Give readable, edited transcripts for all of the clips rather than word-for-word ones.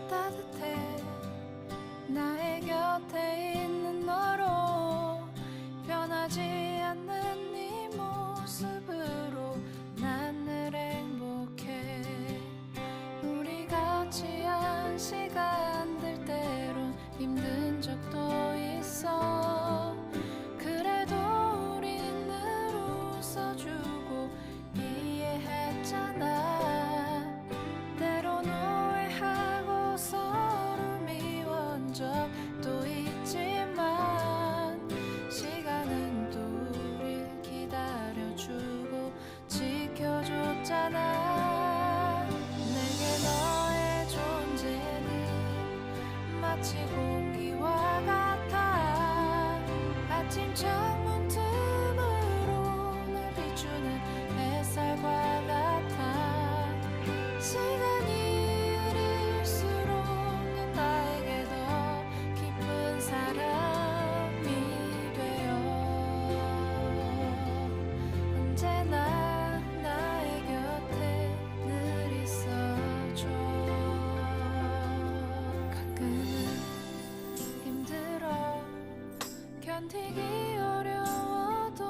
따뜻해. 나의 곁에 있는 너로 변하지 않는 네 모습으로 난 늘 행복해. 우리 같이 한 시간들 때론 힘든 적도 있어. 그래도 우린 늘 웃어주고 이해했잖아. 때론 오해하고 서로 미워한 적도 있지만 시간은 또 우릴 기다려주고 지켜줬잖아. 내게 너의 존재는 마치 공기와 같아. 아침 창문 틈으로 날 비추는 햇살과 같아. 시간이 흐를수록 넌 나에게 더 깊은 사람이 되어 언제나 나의 곁에 늘 있어줘. 가끔은 힘들어 견디기 어려워도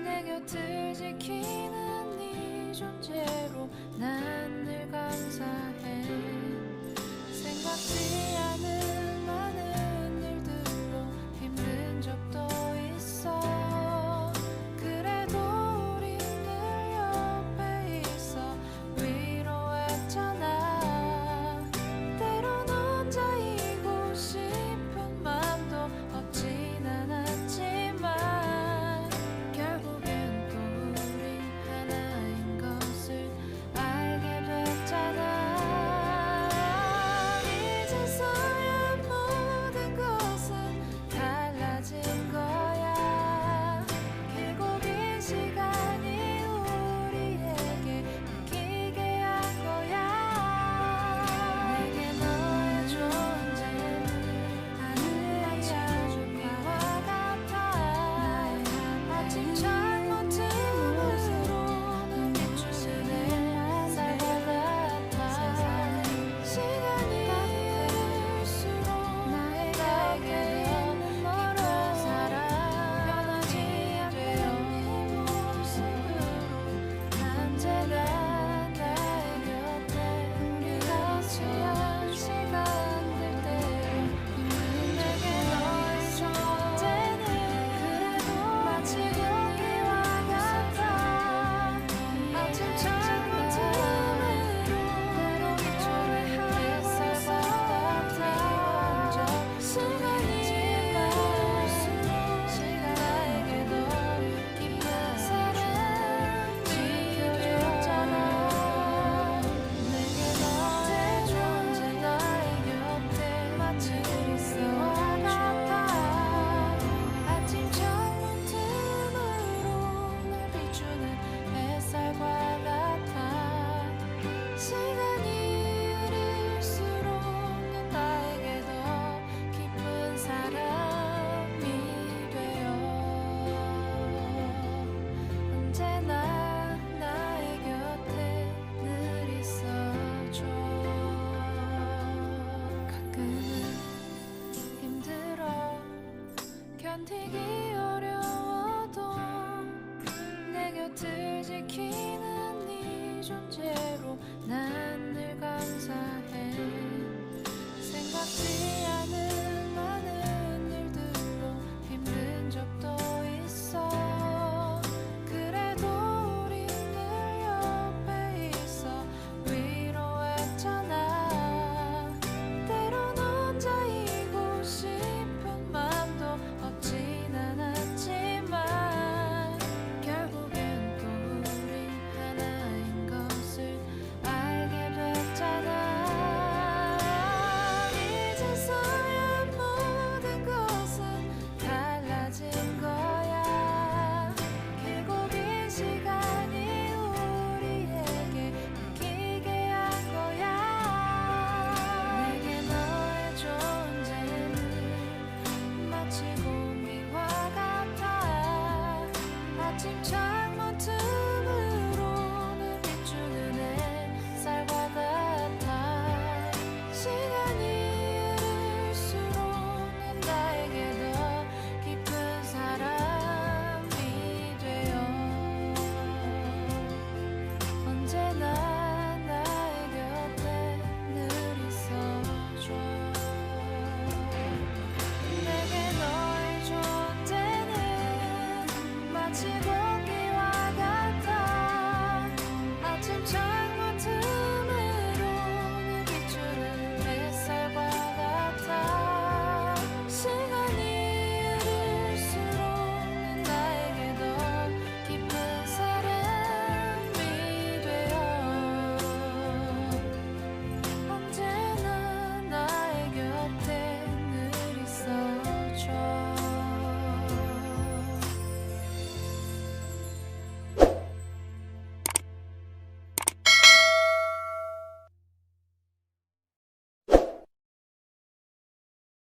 내 곁을 지키는 네 존재로 난 늘 감사해. 생각지 않은 많은 일들로 힘든 적도 있어. 그래도 우리 늘 옆에 있어 위로했잖아. 때론 혼자이고 싶은 맘도 없진 않았지만 결국엔 또 우리 하나인 것을 알게 됐잖아. 이제서야 모든 것은 달라진 거야. 길고 긴 시간이 우리에게 바뀌게 한 거야. 내게 너의 존재는 하늘의 양과 같아. 아침 창문 틈으로 널 비추는 햇살과 같아. 시간이 흐를수록 나에게 있는 너로 살아. 변하지 않는 네 모습으로 언제나 나의 곁에. 우리 같이 한 시간들 때론 내게 너의 존재는 그래도 마치 공기와 같아. 아침 창문 틈으로 때로 비추는 햇살과 같아. 시간이 흐를수록 나에게 더 깊은 사랑이 되었잖아. 내게 너의 존재 나의 곁에 마치 그리스와 같아. 아침 창문 틈으로 날 비추는 햇살과 같아. 시간이 흐를수록 넌 나에게 더 깊은 사람이 되어 언제나 나의 곁에 늘 있어줘. 가끔은 힘들어 견디기